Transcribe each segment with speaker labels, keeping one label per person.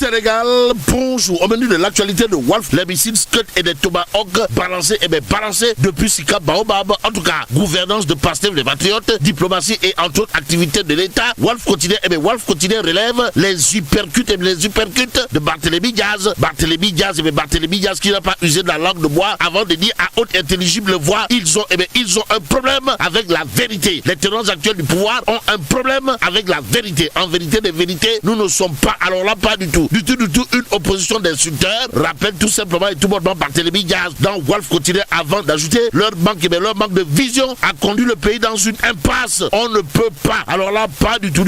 Speaker 1: Sénégal, bonjour. Au menu de l'actualité de Wolf, les missiles Scud et des Tomahawk balancés depuis Sika Baobab. En tout cas, gouvernance de Pastef, les patriotes, diplomatie et entre autres activités de l'État. Wolf quotidien relève les hypercutes de Barthélémy Diaz. Barthélémy Diaz qui n'a pas usé de la langue de bois avant de dire à haute intelligible voix, ils ont un problème avec la vérité. Les tenants actuels du pouvoir ont un problème avec la vérité. En vérité des vérités, nous ne sommes pas, alors là, pas du tout, une opposition d'insulteurs. Rappelle tout simplement et tout bonnement Barthélémy Diaz dans Wolf quotidien avant d'ajouter leur manque de vision a conduit le pays dans une impasse. On ne peut pas, alors là, pas du tout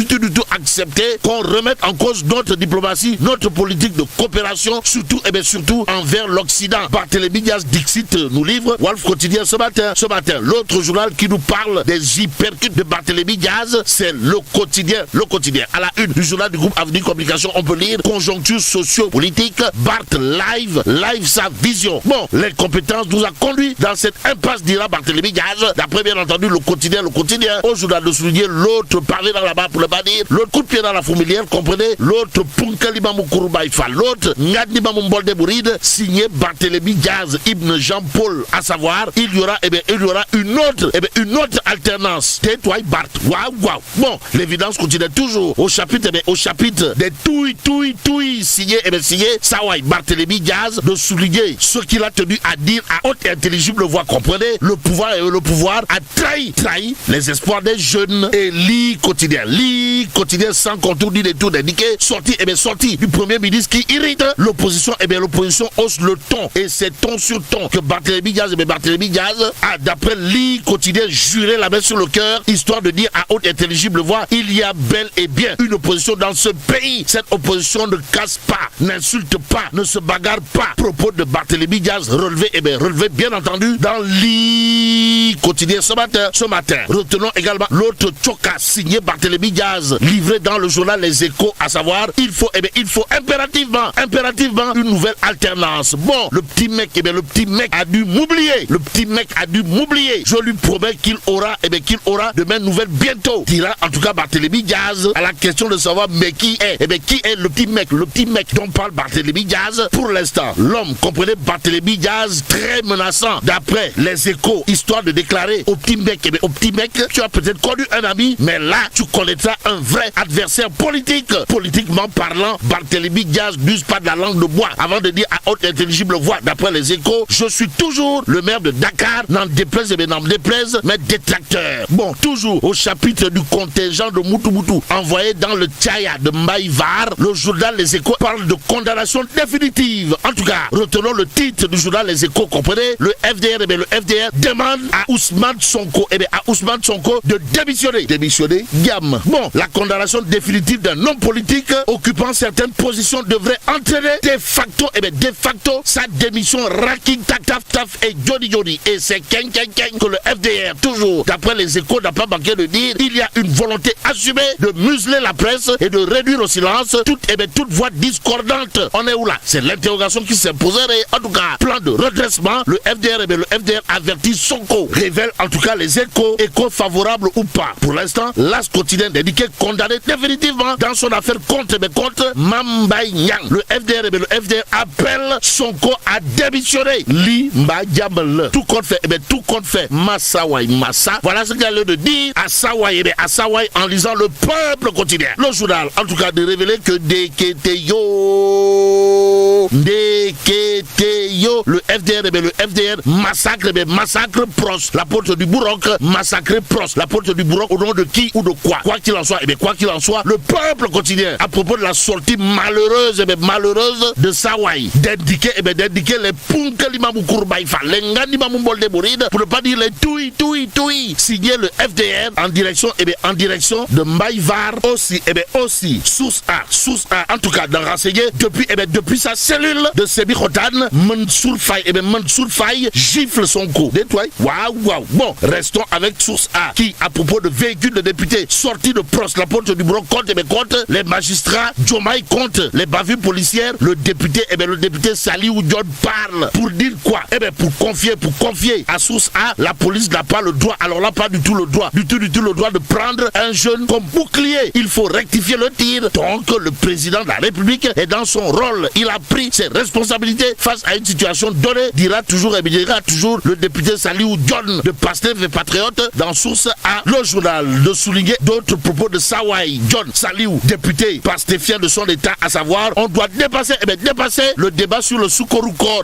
Speaker 1: accepter qu'on remette en cause notre diplomatie, notre politique de coopération, surtout envers l'Occident. Barthélémy Diaz Dixit nous livre Wolf quotidien ce matin. L'autre journal qui nous parle des hypercutes de Barthélémy Diaz, c'est le quotidien. À la une du journal du groupe Avenir Communication, on peut lire conjoncture socio-politique, Barth live sa vision. Bon, les compétences nous a conduit dans cette impasse, dira Barthélémy Diaz. D'après bien entendu le quotidien, au journal de souligner l'autre pavé dans la barre pour le pas dire, l'autre coup de pied dans la fourmilière, comprenez, l'autre Punkalima Moukourbaïfa, l'autre Ngadnima Mumbolde Bouride, signé Barthélémy Diaz, Ibn Jean-Paul, à savoir, il y aura une autre alternance. Tais-toi, Barth. Waouh. Bon, l'évidence continue toujours au chapitre des touilles signé Sawai Barthélémy Diaz de souligner ce qu'il a tenu à dire à haute et intelligible voix. Comprenez, le pouvoir a trahi les espoirs des jeunes. Et Li quotidien sans contour ni détour d'indiquer sorti du premier ministre qui irrite l'opposition. L'opposition hausse le ton et c'est ton sur ton que Barthélémy Diaz a, d'après Li quotidien, juré la main sur le cœur, histoire de dire à haute et intelligible voix, il y a bel et bien une opposition dans ce pays. Cette opposition ne casse pas, n'insulte pas, ne se bagarre pas. Propos de Barthélémy Diaz relevé bien entendu dans Li quotidien ce matin. Retenons également l'autre choka signé Barthélémy Diaz, livré dans le journal Les Échos, à savoir, il faut impérativement une nouvelle alternance. Bon, le petit mec a dû m'oublier. Je lui promets qu'il aura de mes nouvelles bientôt. Dira en tout cas Barthélémy Diaz à la question de savoir mais qui est le petit mec dont parle Barthélémy Diaz. Pour l'instant, l'homme, comprenez, Barthélémy Diaz, très menaçant d'après Les Échos, histoire de déclarer au petit mec, tu as peut-être connu un ami, mais là tu connaîtras un vrai adversaire politique. Politiquement parlant, Barthélémy Diaz n'use pas de la langue de bois avant de dire à haute intelligible voix, d'après Les Échos, je suis toujours le maire de Dakar, n'en déplaise mes détracteurs. Bon, toujours au chapitre du contingent de Moutou envoyé dans le Tchaya de Maïvar, le journal Les Échos parle de condamnation définitive. En tout cas, retenons le titre du journal Les Échos, comprenez, le FDR demande à Ousmane Sonko de démissionner. Gamme. Bon, la condamnation définitive d'un homme politique occupant certaines positions devrait entraîner de facto sa démission raking taf et Johnny. Et c'est que le FDR, toujours d'après Les Échos, n'a pas manqué de dire, il y a une volonté assumée de museler la presse et de réduire au silence toute voix discordante. On est où là? C'est l'interrogation qui s'imposerait. En tout cas, plan de redressement, le FDR avertit Sonko, révèle en tout cas Les Échos, écho favorable ou pas. Pour l'instant, l'As quotidien d'indiquer condamné définitivement dans son affaire contre Mambaye Niang. Le FDR appelle Sonko à démissionner. Li Mbadiamel. Tout compte fait. Massa. Voilà ce qu'il a l'air de dire à Sawai en lisant le Peuple quotidien. Le journal, en tout cas, de révéler que Deketeyo, le FDR massacre Pros, l'apôtre du Bourroc, massacré Pros, l'apôtre du Bourroc, au nom de qui ou de quoi? Quoi qu'il en soit, le Peuple quotidien, à propos de la sortie malheureuse de Sawai, d'indiquer les Punkalima Moukourbaïfa, les Nganima Mumbolde Bouride, pour ne pas dire les touilles, signé le FDR en direction de Maïvar, aussi, source A, en tout cas, d'en renseigner depuis sa cellule de Sébi Khotan, Mansour Faye gifle Sonko. Détoile. Waouh. Bon, restons avec source A, qui, à propos de véhicules de députés sortis de Pros, la porte du bureau contre les magistrats, Diomaye contre les bavures policières, le député Saliou Dione parle. Pour dire quoi? Pour confier à source A, la police n'a pas le droit, alors là, pas du tout le droit de prendre un jeune comme bouclier. Il faut rectifier le tir. Donc, le président de la République est dans son rôle. Il a pris ses responsabilités face à une situation donnée, dira toujours le député Saliou John de Pastef et Patriotes dans Source A. Le journal de souligner d'autres propos de Sawai John Saliou, député pastéfien de son état, à savoir on doit dépasser le débat sur le Soukorou-Kor.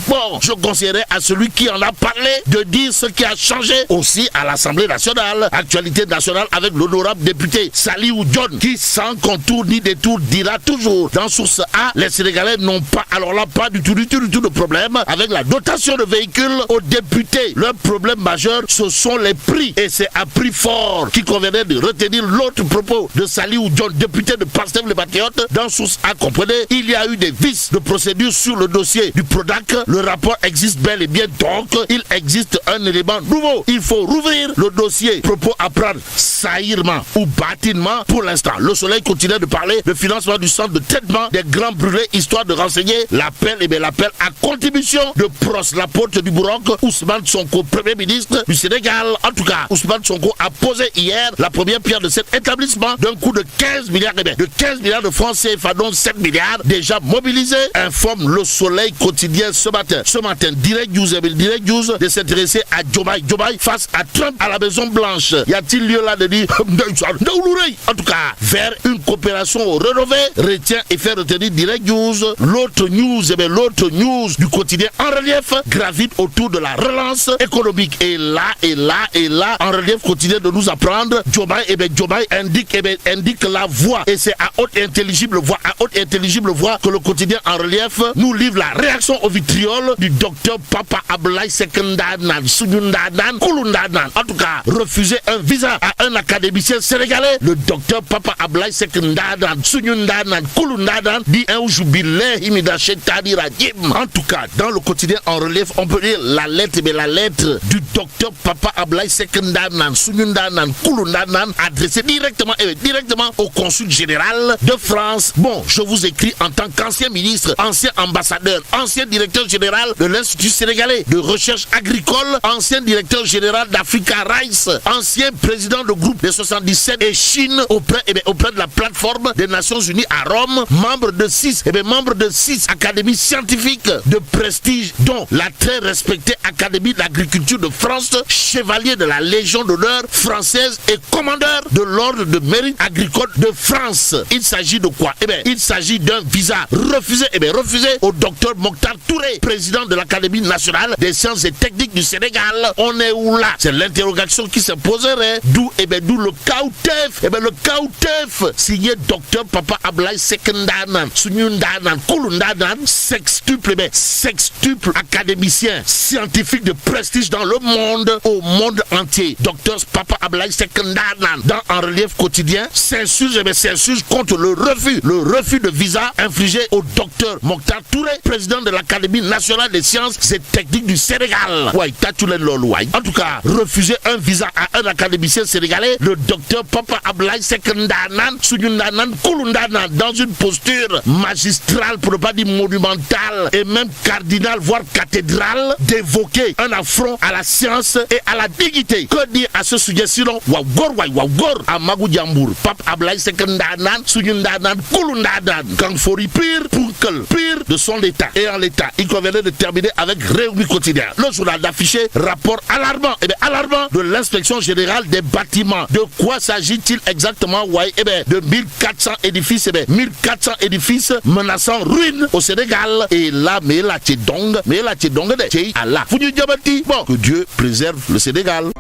Speaker 1: Bon, je conseillerais à celui qui en a parlé de dire ce qui a changé aussi à l'Assemblée nationale. Actualité nationale avec l'honorable député Saliou John qui sans contour ni détour dira toujours dans Source A, les Sénégalais n'ont pas, alors là pas du tout de problème avec la dotation de véhicules aux députés. Leur problème majeur, ce sont les prix et c'est à prix fort qui conviendrait de retenir l'autre propos de Saliou John, député de Pastef les Patriotes. Dans Source A, comprenez, il y a eu des vices de procédure sur le dossier du Prodac. Le rapport existe bel et bien, donc il existe un élément nouveau. Il faut rouvrir le dossier. Propos à prendre saillement ou bâtiment pour l'instant. Le Soleil continue de parler de financement du centre de traitement des grands brûlés, histoire de renseigner l'appel à contribution de Pros, l'apôtre du Bourroc, Ousmane Sonko, Premier ministre du Sénégal. En tout cas, Ousmane Sonko a posé hier la première pierre de cet établissement d'un coût de 15 milliards de francs CFA, dont 7 milliards déjà mobilisés, informe le Soleil quotidien ce matin. Ce matin, Direct News de s'intéresser à Diomaye face à Trump à la Maison Blanche. Y a-t-il lieu là de dire en tout cas, vers une coopération rénovée, retient et fait retenir Direct News. L'autre news du quotidien En Relief gravite autour de la relance économique. Et là, En Relief quotidien de nous apprendre, Diomaye indique la voie. Et c'est à haute et intelligible voix que le quotidien En Relief nous livre la réaction au vitriol du docteur Papa Abdoulaye Seck Ndaanaan Suñu Ndaanaan Kulu Ndaanaan. En tout cas, refuser un visa à un académicien sénégalais, le docteur Papa Abdoulaye Seck Ndaanaan Suñu Ndaanaan Kulu Ndaanaan dit un jubilahi mina shetani rajim. En tout cas, dans le quotidien En Relief, on peut lire la lettre du docteur Papa Abdoulaye Seck Ndaanaan Suñu Ndaanaan Kulu Ndaanaan adressée directement au consul général de France. Bon, je vous écris en tant qu'ancien ministre, ancien ambassadeur, ancien directeur général de l'Institut sénégalais de recherche agricole, ancien directeur général d'Africa Rice, ancien président de groupe des 77 et Chine auprès de la plateforme des Nations Unies à Rome, membre de 6 académies scientifiques de prestige, dont la très respectée Académie d'agriculture de France, chevalier de la Légion d'honneur française et commandeur de l'ordre de mérite agricole de France. Il s'agit de quoi? Il s'agit d'un visa refusé au docteur Mokhtar Touré, président de l'Académie nationale des sciences et techniques du Sénégal. On est où là? C'est l'interrogation qui se poserait. D'où le CAUTEF. Le CAUTEF, signé docteur Papa Abdoulaye Seck Ndaanaan Suñu Ndaanaan Kulu Ndaanaan, sextuple académicien scientifique de prestige dans le monde, au monde entier. Docteur Papa Abdoulaye Seck Ndaanaan, dans En Relief quotidien, s'insurge contre le refus de visa infligé au docteur Mokhtar Touré, président de l'Académie nationale des sciences et techniques du Sénégal. En tout cas, refuser un visa à un académicien sénégalais, le docteur Papa Abdoulaye Seck Ndaanaan Suñu Ndaanaan Kulu Ndaanaan, dans une posture magistrale, pour ne pas dire monumentale, et même cardinale, voire cathédrale, d'évoquer un affront à la science et à la dignité. Que dire à ce sujet sinon? Wawgor à Magou Diambour, Papa Abdoulaye Seck Ndaanaan Suñu Ndaanaan Kulu Ndaanaan. Kangfori pire de son état. Et en l'état, il conviendrait de terminer avec Rewmi Quotidien. Le journal d'afficher rapport alarmant de l'inspection générale des bâtiments. De quoi s'agit-il exactement? De 1400 édifices, 1400 édifices menaçant ruine au Sénégal. Et là, mais là, c'est donc, bon, que Dieu préserve le Sénégal.